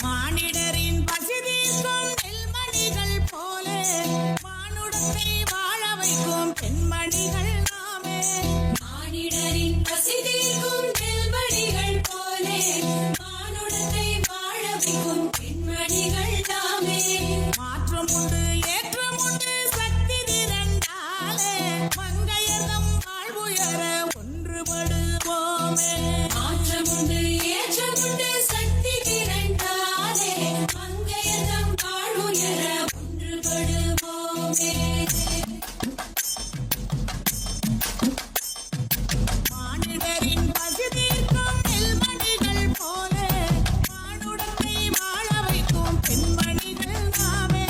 மானிடரின் பசி தீர்க்கும் நெல்மணிகள் போல மானுடத்தை வாழ வைக்கும் பெண்மணிகள் நாமே. மானிடரின் பசி தீர்க்கும் நெல்மணிகள் போல மானுடத்தை வாழ வைக்கும் பெண்மணிகள் நாமே. மாற்றம் உண்டு ஏற்றம் உண்டு சக்தி திரண்டாலே மங்கையர்தம் வாழ்வுயர ஒன்றுபடுவோமே. மாற்றம் உண்டு ஏற்றம் உண்டு சக்தி திரண்டாலே மங்கையர்தம் வாழ்வுயர ஒன்றுபடுவோமே. மானிடரின் பசி தீர்க்கும் நெல்மணிகள் போல மானுடத்தை வாழ வைக்கும் பெண்மணிகள் நாமே.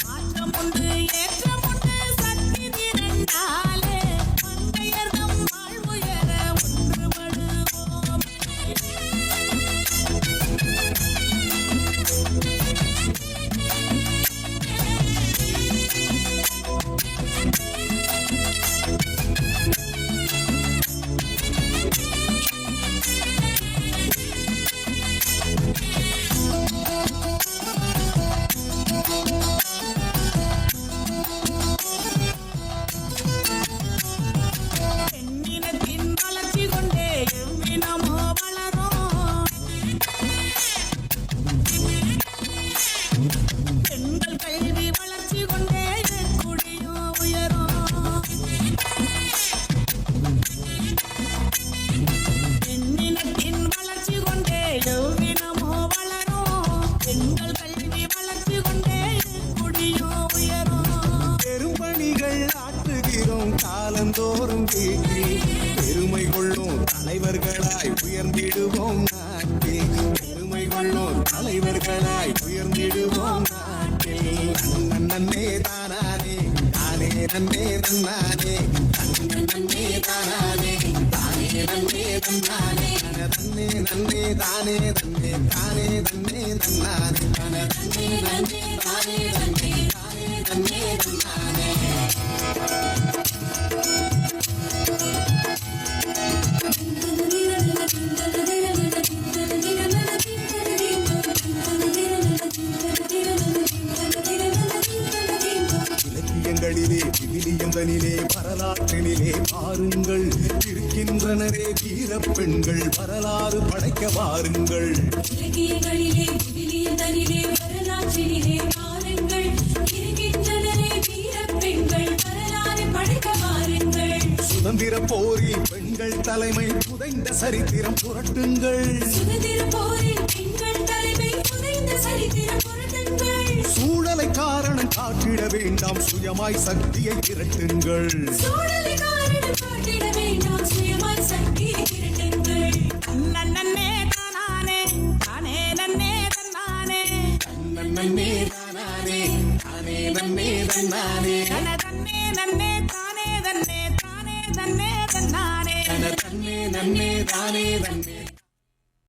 மாற்றம் உண்டு ஏற்றம் உண்டு சக்தி திரண்டாலே மங்கையர்தம் வாழ்வுயர ஒன்றுபடுவோமே. பெண்ணினத்தின் வளர்ச்சி கொண்டே எவ்வினமோ வளரும். பெண்கள் கல்வி வளர்ச்சி கொண்டே குடியோ உயரும். பெண்ணினத்தின் வளர்ச்சி கொண்டே எவ்வினமோ வளரும். பெண்கள் கல்வி வளர்ச்சி கொண்டே குடியோ உயரும். பெரும்பணிகள் ஆற்றுகிறோம் காலந்தோறும் வீட்டி பெருமை கொள்ளும் தலைவர்களாய் உயர்ந்திடுவோம் நாட்டில். பெருமை கொள்ளும் தலைவர்களாய் உயர்ந்திடுவோம் நாட்டில். நன்னே தானானே தானே நன்னே தன்னானே நன்னே தானானே தானே நன்னே தன்னானே தன்னே நன்னே தானே தன்னே தானே தன்னே தன்னானே தன்னே நன்னே தானே தன்னே தானே தன்னே தன்னானே. இலக்கியங்களிலே விவிலியங்களிலே வரலாற்றினிலே பாருங்கள் இருக்கின்றனரே வீரப் பெண்கள் வரலாறு படைக்க வாருங்கள். இலக்கியங்களிலே விவிலியங்களிலே வரலாற்றினிலே பாருங்கள் இருக்கின்றனரே வீரப் பெண்கள் வரலாறு படைக்க வாருங்கள். சுதந்திர போரில் பெண்கள் தலைமை புதைந்த சரித்திரம் புரட்டுங்கள். சுதந்திர போரில் பெண்கள் தலைமை புதைந்த சரித்திரம் புரட்டுங்கள். சூழலை காரணம் காட்டிட வேண்டாம் சுயமாய் சக்தியை திரட்டுங்கள். சூழலை காரணம் காட்டிட வேண்டாம் சுயமாய் சக்தியை திரட்டுங்கள். நன்னே தானானே தானே நன்னே தன்னானே நன்னே தானானே தானே நன்னே தன்னானே தன்னே நன்னே தானே தன்னே தானே தன்னே தன்னானே தன்னே நன்னே தானே தன்னே